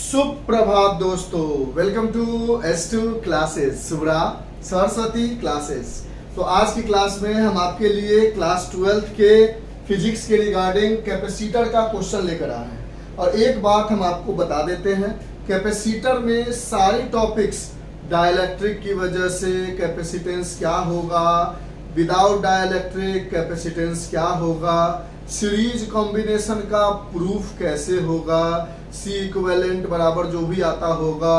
सुप्रभात दोस्तों, welcome to S2 classes, Subra Saraswati classes. तो आज की क्लास में हम आपके लिए क्लास 12th के फिजिक्स के रिगार्डिंग कैपेसिटर का क्वेश्चन लेकर आए हैं। और एक बात हम आपको बता देते हैं, कैपेसिटर में सारी टॉपिक्स डाइलेक्ट्रिक की वजह से कैपेसिटेंस क्या होगा, विदाउट डाइलेक्ट्रिक कैपेसिटेंस क्या होगा, सीरीज कॉम्बिनेशन का प्रूफ कैसे होगा, सी इक्विवेलेंट बराबर जो भी आता होगा,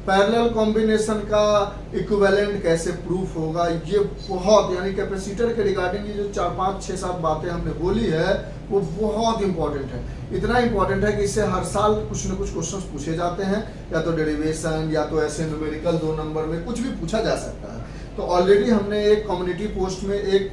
पैरेलल कॉम्बिनेशन का इक्विवेलेंट कैसे प्रूफ होगा, ये बहुत यानी कैपेसिटर के रिगार्डिंग ये जो 4 5 6 7 बातें हमने बोली है वो बहुत इंपॉर्टेंट है। इतना इंपॉर्टेंट है कि इससे हर साल कुछ न कुछ क्वेश्चंस पूछे जाते हैं, या तो डेरिवेशन या तो ऐसे न्यूमेरिकल 2 नंबर में कुछ भी पूछा जा सकता है। तो ऑलरेडी हमने एक कम्युनिटी पोस्ट में एक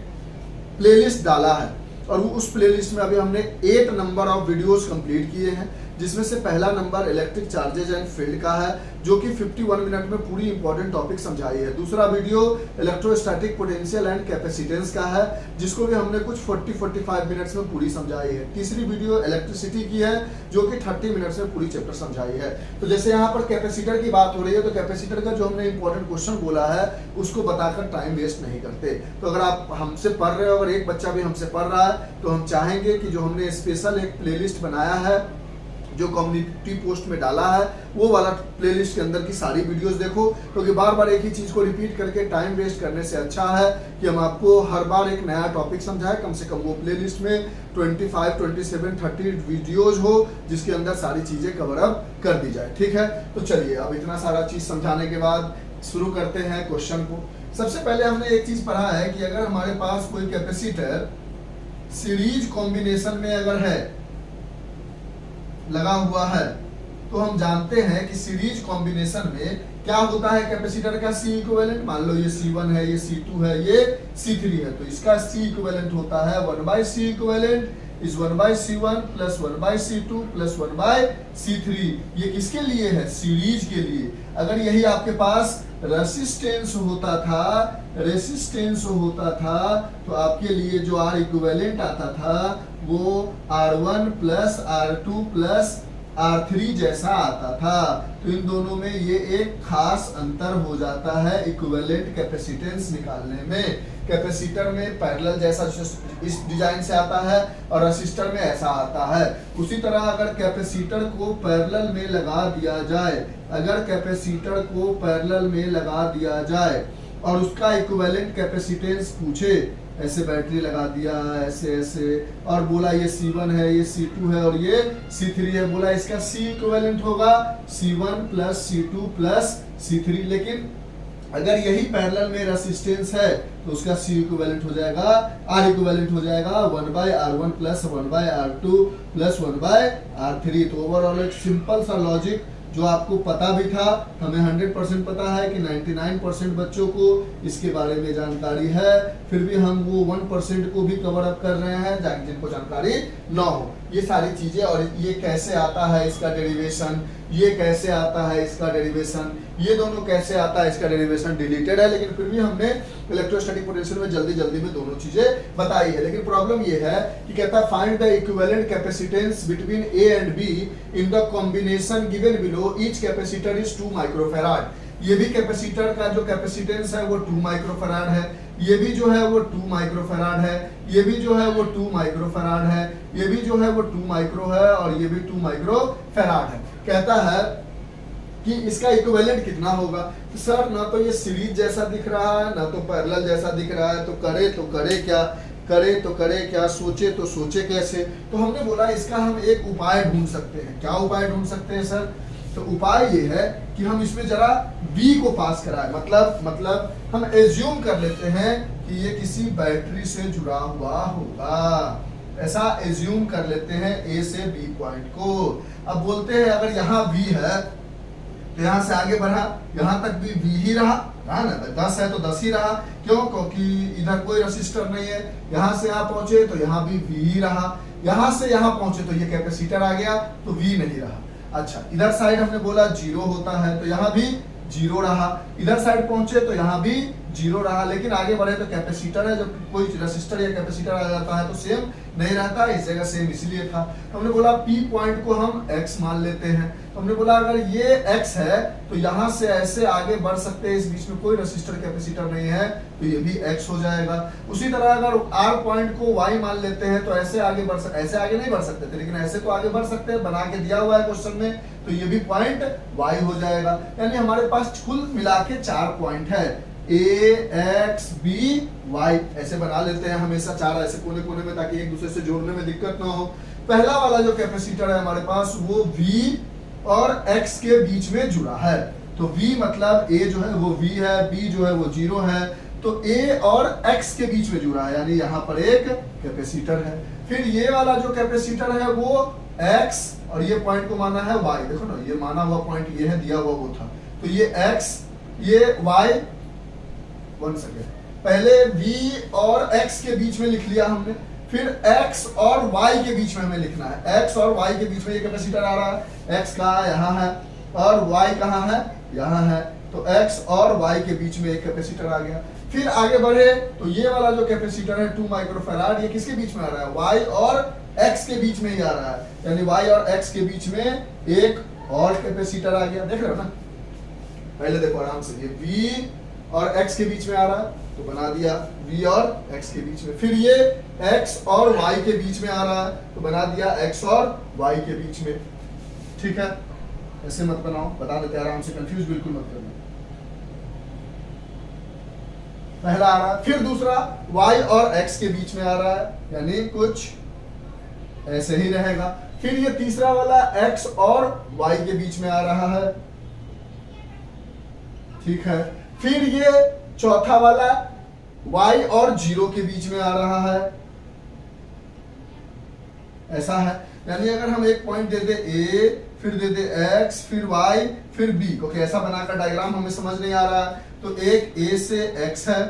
प्लेलिस्ट डाला है और उस प्लेलिस्ट में अभी हमने 8 नंबर ऑफ वीडियोस कंप्लीट किए हैं, जिसमें से पहला number electric charges and field का है जो कि 51 मिनट में पूरी इंपॉर्टेंट टॉपिक समझाई है। दूसरा video electrostatic potential and capacitance का है जिसको भी हमने कुछ 40-45 मिनट्स में पूरी समझाई है। तीसरी वीडियो इलेक्ट्रिसिटी की है जो कि 30 मिनट्स में पूरी चैप्टर समझाई है। तो जैसे यहाँ पर कैपेसिटर की बात हो रही है तो कैपेसिटर का जो हमने इंपॉर्टेंट क्वेश्चन बोला है उसको बताकर टाइम वेस्ट नहीं करते। तो अगर आप हमसे पढ़ रहे हो, अगर एक बच्चा भी हमसे पढ़ रहा है तो हम चाहेंगे कि जो हमने स्पेशल एक प्लेलिस्ट बनाया है जो कम्युनिटी पोस्ट में डाला है वो वाला प्लेलिस्ट के अंदर की सारी वीडियोस देखो, क्योंकि बार बार एक ही चीज को रिपीट करके टाइम वेस्ट करने से अच्छा है कि हम आपको हर बार एक नया टॉपिक समझाएं। कम से कम वो प्लेलिस्ट में 25, 27, 30 वीडियोस हो जिसके अंदर सारी चीजें कवर अप कर दी जाए। ठीक है, तो चलिए अब इतना सारा चीज समझाने के बाद शुरू करते हैं क्वेश्चन को। सबसे पहले हमने एक चीज पढ़ा है कि अगर हमारे पास कोई कैपेसिटर सीरीज कॉम्बिनेशन में अगर है लगा हुआ है तो हम जानते हैं कि सीरीज कॉम्बिनेशन में क्या होता है कैपेसिटर का सी इक्विवेलेंट। मान लो ये C1 है, ये C2 है, ये C3 है, तो इसका सी इक्विवेलेंट होता है 1/C equivalent is 1/C1 plus 1/C2 plus 1/C3। ये किसके लिए है? सीरीज के लिए। अगर यही आपके पास रेसिस्टेंस होता था तो आपके लिए जो R इक्विवेलेंट आता था वो R1 plus R2 plus R3 जैसा आता था। तो इन दोनों में ये एक खास अंतर हो जाता है इक्विवेलेंट कैपेसिटेंस निकालने में। कैपेसिटर में पैरेलल जैसा इस डिजाइन से आता है और रेसिस्टर में ऐसा आता है। उसी तरह अगर कैपेसिटर को पैरेलल में लगा दिया जाए, अगर कैपेसिटर को पैरेलल में लगा दिया जाए और उसका इक्विवेलेंट कैपेसिटेंस पूछे, ऐसे बैटरी लगा दिया ऐसे ऐसे और बोला ये C1 है, ये C2 है और ये C3 है, बोला इसका C इक्विवेलेंट होगा C1 plus C2 plus C3। लेकिन अगर यही पैरेलल में रेसिस्टेंस है तो उसका C इक्विवेलेंट हो जाएगा, R इक्विवेलेंट हो जाएगा 1/R1 plus 1/R2 plus 1/R3। तो ओवरऑल एक सिंपल सा लॉजिक जो आपको पता भी था, हमें 100% पता है कि 99% बच्चों को इसके बारे में जानकारी है, फिर भी हम वो 1% को भी कवर अप कर रहे हैं जिनको जानकारी ना हो। ये सारी चीजें और ये कैसे आता है इसका डेरिवेशन, ये कैसे आता है इसका डेरिवेशन, ये दोनों कैसे आता है इसका डेरिवेशन डिलीटेड है, लेकिन फिर भी हमने इलेक्ट्रोस्टैटिक पोटेंशियल में जल्दी में दोनों चीजें बताई है। लेकिन प्रॉब्लम ये है कि कहता है find the equivalent capacitance between A and B in the combination given below, each capacitor is 2 microfarad. ये भी कैपेसिटर का जो कैपेसिटेंस है वो 2 माइक्रोफैराड है, ये भी जो है वो 2 माइक्रोफैराड है, ये भी जो है वो 2 माइक्रोफैराड है, ये भी जो है वो 2 माइक्रो है और ये भी 2 माइक्रोफैराड है। कहता है कि इसका इक्विवेलेंट कितना होगा। तो सर ना तो ये सीरीज जैसा दिख रहा है ना तो पैरेलल जैसा दिख रहा है, तो करे क्या, सोचे तो सोचे कैसे। तो हमने बोला इसका हम एक उपाय ढूंढ सकते हैं। क्या उपाय ढूंढ सकते हैं सर? तो उपाय ये है कि हम इसमें जरा V को पास कराएं, मतलब हम एज्यूम कर लेते हैं कि ये किसी बैटरी से जुड़ा हुआ होगा, ऐसा एज्यूम कर लेते हैं A से B पॉइंट को। अब बोलते हैं अगर यहाँ V है तो यहाँ से आगे बढ़ा, यहाँ तक भी V ही रहा ना, 10 है तो 10 ही रहा। क्यों? क्योंकि इधर कोई रेसिस्टर नहीं है। यहाँ से यहाँ पहुंचे तो यहाँ भी V ही रहा, यहाँ से यहाँ पहुंचे तो ये कैपेसिटर आ गया तो V नहीं रहा। अच्छा, इधर साइड हमने बोला 0 होता है तो यहाँ भी 0 रहा, इधर साइड पहुंचे तो यहाँ भी 0 रहा। लेकिन आगे बढ़े तो कैपेसिटर है, जब कोई रेसिस्टर या कैपेसिटर आ जाता है तो सेम नहीं रहता, इस जगह सेम इसलिए था। तो हमने बोला P पॉइंट को हम x मान लेते हैं। तो हमने बोला अगर ये x है तो यहाँ से ऐसे आगे बढ़ सकते हैं, इस बीच में कोई रेसिस्टर कैपेसिटर नहीं है तो ये भी x हो जाएगा। उसी तरह अगर R पॉइंट को y मान लेते हैं तो ऐसे आगे बढ़ सकते, ऐसे आगे नहीं बढ़ सकते थे लेकिन ऐसे तो आगे बढ़ सकते हैं, बना के दिया हुआ है क्वेश्चन में, तो ये भी पॉइंट y हो जाएगा। यानी हमारे पास कुल मिला के 4 पॉइंट है, A X B Y ऐसे बना लेते हैं हमेशा 4 ऐसे कोने कोने में, ताकि एक दूसरे से जोड़ने में दिक्कत ना हो। पहला वाला जो कैपेसिटर है हमारे पास वो V और X के बीच में जुड़ा है। तो V मतलब A जो है वो V है, B जो है वो 0 है, तो A और X के बीच में जुड़ा है, यानी यहाँ पर एक कैपेसिटर है। फिर ये वाला जो कैपेसिटर है वो X और ये पॉइंट को माना है Y। देखो ना, ये माना हुआ पॉइंट ये है, दिया हुआ वो था, तो ये X ये Y, वन सेकेंड, पहले V और X के बीच में लिख लिया हमने, फिर X और Y के बीच में हमें लिखना है। X और Y के बीच में ये कैपेसिटर आ रहा है, X कहाँ है, यहाँ है, और Y कहाँ है, यहाँ है, तो X और Y के बीच में एक कैपेसिटर आ गया। फिर आगे बढ़े तो ये वाला जो कैपेसिटर है 2 माइक्रोफैराड, ये किसके बीच में आ रहा है, Y और X के बीच में ही आ रहा है, यानी Y और X के बीच में एक और कैपेसिटर आ गया। देख रहे हो ना, पहले देखो आराम से, ये V और x के बीच में आ रहा है तो बना दिया v और x के बीच में। फिर ये x और y के बीच में आ रहा है तो बना दिया x और y के बीच में। ठीक है, ऐसे मत बनाओ, बता देते आराम से, कंफ्यूज बिल्कुल मत करना। पहला आ रहा है, फिर दूसरा y और x के बीच में आ रहा है, यानी कुछ ऐसे ही रहेगा। फिर ये तीसरा वाला x और y के बीच में आ रहा है। ठीक है, फिर ये चौथा वाला y और 0 के बीच में आ रहा है, ऐसा है। यानी अगर हम एक पॉइंट दे दे A, फिर दे दे x, फिर y, फिर b, ओके, ऐसा बनाकर डायग्राम हमें समझ नहीं आ रहा है, तो एक A से x है,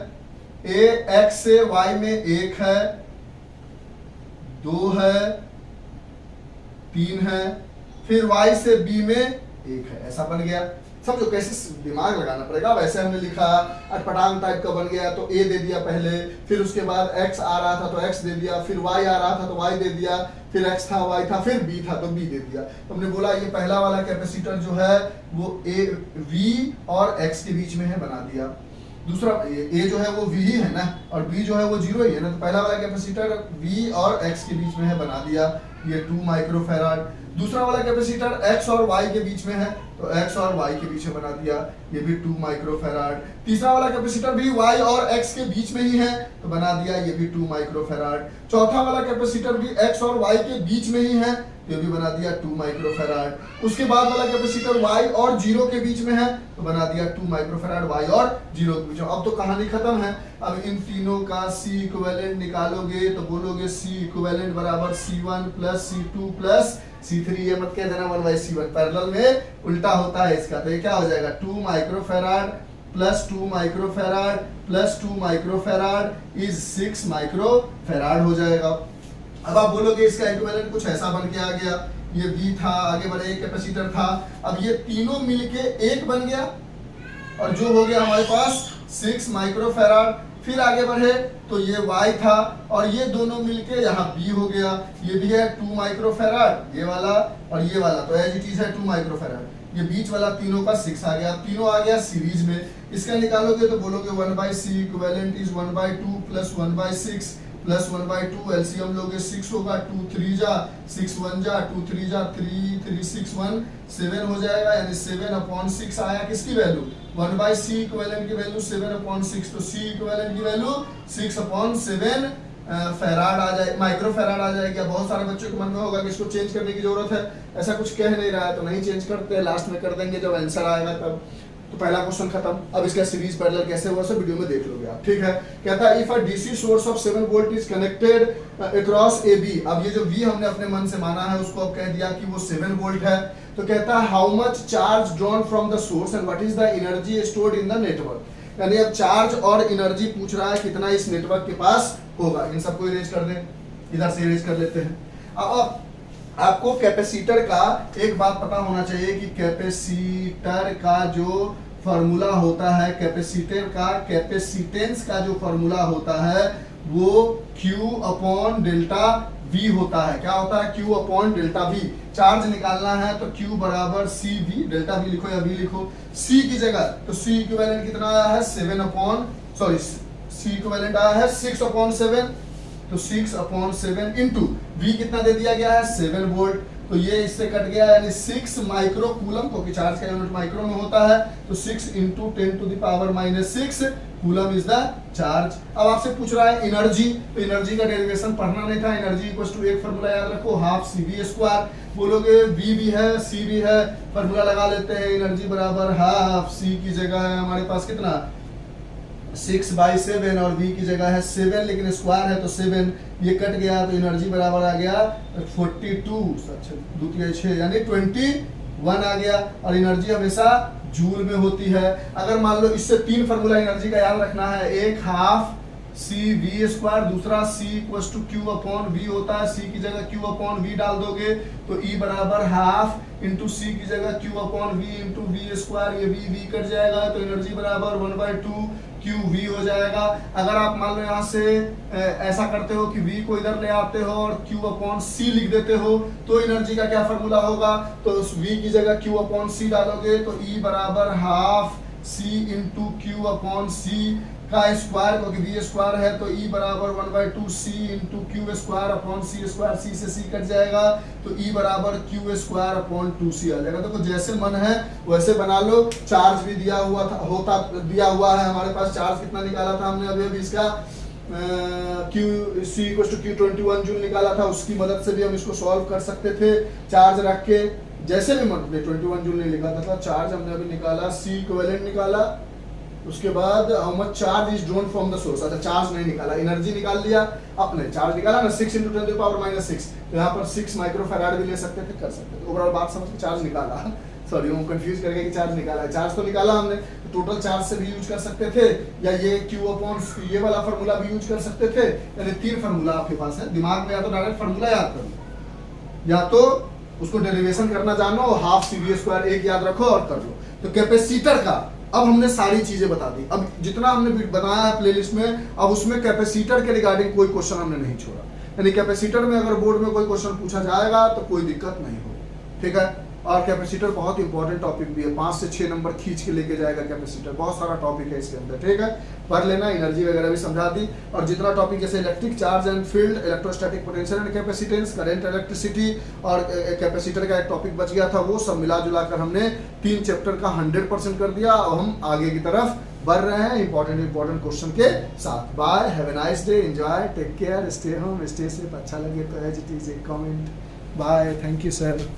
A x से y में 1 है, 2 है, 3 है, फिर y से b में 1 है, ऐसा बन गया। समझो कैसे दिमाग लगाना पड़ेगा। वैसे हमने लिखा अटपटांग टाइप का बन गया तो A दे दिया पहले, फिर उसके बाद X आ रहा था तो X दे दिया, फिर Y आ रहा था तो Y दे दिया, फिर X था Y था, फिर B था तो B दे दिया। तो हमने बोला ये पहला वाला कैपेसिटर जो है वो V और X के बीच में है, बना दिया। दूसरा A जो है वो V ही है ना, और B जो है वो 0 ही है ना, तो पहला वाला कैपेसिटर V और X के बीच में है, बना दिया ये 2 माइक्रोफैराड। दूसरा वाला कैपेसिटर X और Y के बीच में है तो X और Y के बीच में बना दिया, ये भी 2 माइक्रोफैराड। तीसरा वाला कैपेसिटर भी Y और X के बीच में ही है तो बना दिया, ये भी 2 माइक्रोफैराड। चौथा वाला कैपेसिटर भी X और Y के बीच में ही है, ये भी बना दिया 2 माइक्रोफैराड। उसके बाद वाला कैपेसिटर Y और 0 के बीच में है तो बना दिया 2 माइक्रोफैराड Y और 0 के बीच में। अब तो कहानी खत्म है। अब इन तीनों का C इक्विवेलेंट निकालोगे तो बोलोगे C इक्विवेलेंट बराबर C1 plus C2 plus C3, ये मत कह देना 1/C1, पैरेलल में उल्टा होता है इसका, तो ये क्या हो जाएगा 2 microfarad plus 2 microfarad plus 2 microfarad is 6 microfarad हो जाएगा। अब आप बोलोगे इसका इक्विवेलेंट कुछ ऐसा बन के आ गया, ये V था, आगे बढ़े एक कैपेसिटर था, अब ये तीनों मिलके एक बन गया और जो हो गया हमारे पास 6 माइक्रोफैराड। फिर आगे बढ़े तो ये Y था और ये दोनों मिलके यहाँ B हो गया, ये भी है 2 माइक्रोफैराड, ये वाला और ये वाला तो एज इट इज है 2 माइक्रोफैराड। ये बीच वाला तीनों का 6 आ गया, तीनों आ गया सीरीज में। इसका निकालोगे तो बोलोगे 1/C equivalent is 1/2 plus 1/6 plus 1/2, LCM लोगे 6 होगा, 2 3 जा 6 1 जा 2 3 जा 3 3 6 1 7 हो जाएगा, यानी 7/6 आया किसकी वैल्यू 1/C इक्विवेलेंट की वैल्यू 7/6, तो C इक्विवेलेंट की वैल्यू 6/7 फैराड आ जाए, माइक्रोफैराड आ जाएगी। बहुत सारे बच्चों के मन में होगा कि इसको चेंज करने की जरूरत है, ऐसा कुछ कह नहीं रहा है तो नहीं चेंज करते, लास्ट में कर देंगे जब आंसर आएगा तब। तो पहला क्वेश्चन खत्म। अब इसका सीरीज पैरेलल कैसे हुआ सब वीडियो में देख लोगे आप, ठीक है। कहता है if a DC source of 7 volt is connected across A B, अब ये जो V हमने अपने मन से माना है उसको अब कह दिया कि वो 7 वोल्ट है, तो कहता है how much charge drawn from the source and what is the energy stored in the network. यानी अब चार्ज और एनर्जी पूछ रहा है कितना इस नेटवर्क के पास होगा। इन सबको इरेज कर दें, इधर से इरेज कर लेते हैं। अब आपको कैपेसिटर का एक बात पता होना चाहिए कि कैपेसिटर का जो फॉर्मूला होता है, कैपेसिटर का कैपेसिटेंस का जो फॉर्मूला होता है वो Q अपॉन डेल्टा V होता है। क्या होता है? Q upon delta V। Charge निकालना है तो Q बराबर CV, डेल्टा V लिखो या V लिखो, C की जगह तो C इक्विवेलेंट कितना आया है C इक्विवेलेंट आया है 6 अपॉन 7, तो 6 अपॉन 7 इंटू V कितना दे दिया गया है 7 वोल्ट, तो ये इससे कट गया यानी 6 माइक्रो कूलम, क्योंकि चार्ज का यूनिट माइक्रो में होता है, तो 6 into 10 to the power -6 coulomb is the charge. अब आपसे पूछ रहा है एनर्जी, तो एनर्जी का डेरिवेशन पढ़ना नहीं था। एनर्जी इक्वल्स टू एक फार्मूला याद रखो, हाफ CV²। बोलोगे V भी है C भी है, फार्मूला लगा लेते हैं। एनर्जी बराबर हाफ, C की जगह है हमारे पास कितना 6/7 और V की जगह है 7, लेकिन स्क्वायर है तो 7, ये कट गया तो एनर्जी बराबर आ गया 42, द्वितीय 6 यानी 21 आ गया। और एनर्जी हमेशा जूल में होती है। अगर मान लो इससे 3 फार्मूला एनर्जी का याद रखना है, एक हाफ CV², दूसरा C equals to Q upon V होता है, C की जगह Q अपॉन V डाल दोगे तो E बराबर हाफ इंटू C की जगह Q upon V into V², ये V कट जाएगा तो एनर्जी बराबर 1/2 QV हो जाएगा। अगर आप मान लो यहाँ से ऐसा करते हो कि V को इधर ले आते हो और Q अपॉन C लिख देते हो, तो एनर्जी का क्या फार्मूला होगा, तो उस V की जगह Q अपॉन C डालोगे तो E बराबर half C into Q upon C का स्क्वायर, क्योंकि V² है तो E बराबर 1/2 C into Q² upon C², C से C कट जाएगा तो E बराबर Q² अपॉन 2C आ जाएगा। देखो जैसे मन है वैसे बना लो। चार्ज भी दिया हुआ है हमारे पास। चार्ज कितना निकाला था हमने अभी इसका C equals to Q21 joule निकाला था, उसकी मदद से भी हम इसको सॉल्व कर सकते थे। चार्ज रख के जैसे भी मन 21 जूल नहीं लिखा था, चार्ज हमने अभी निकाला, C इक्विवेलेंट निकाला, उसके बाद how much charge is drawn from the source. अच्छा चार्ज नहीं निकाला, एनर्जी निकाल लिया, अपने चार्ज निकाला ना 6 इंटू 10 टू द पावर -6, तो यहाँ पर 6 माइक्रोफैराड भी ले सकते थे, कर सकते थे। ओवरऑल बात समझ के चार्ज निकाला, सॉरी हम कंफ्यूज करके कि चार्ज निकाला है। चार्ज तो निकाला हमने, तो टोटल चार्ज से भी यूज कर सकते थे, या ये Q अपॉन ये वाला फार्मूला भी यूज कर सकते थे। यानी 3 फार्मूला आपके पास है। दिमाग में या तो डायरेक्ट फार्मूला याद कर लो, या तो उसको डेरिवेशन करना जानो और हाफ CV² एक याद रखो और कर लो। तो कैपेसिटर का अब हमने सारी चीजें बता दी। अब जितना हमने बनाया है प्लेलिस्ट में, अब उसमें कैपेसिटर के रिगार्डिंग कोई क्वेश्चन हमने नहीं छोड़ा। यानी कैपेसिटर में अगर बोर्ड में कोई क्वेश्चन पूछा जाएगा तो कोई दिक्कत नहीं होगी, ठीक है। और कैपेसिटर बहुत इंपॉर्टेंट टॉपिक भी है, 5 से 6 नंबर खींच के लेके जाएगा कैपेसिटर। बहुत सारा टॉपिक है इसके अंदर, ठीक है। पढ़ लेना, एनर्जी वगैरह भी समझा दी। और जितना टॉपिक जैसे electric charge and field, electrostatic potential and capacitance, current, electricity और कैपेसिटर का एक टॉपिक बच गया था, वो सब मिला जुला कर हमने 3 चैप्टर का 100% कर दिया। और हम आगे की तरफ बढ़ रहे हैं इंपॉर्टेंट क्वेश्चन के साथ। Bye, have a nice day, enjoy, take care, stay home, stay safe. अच्छा लगे तो as it is a comment. Bye, thank you sir.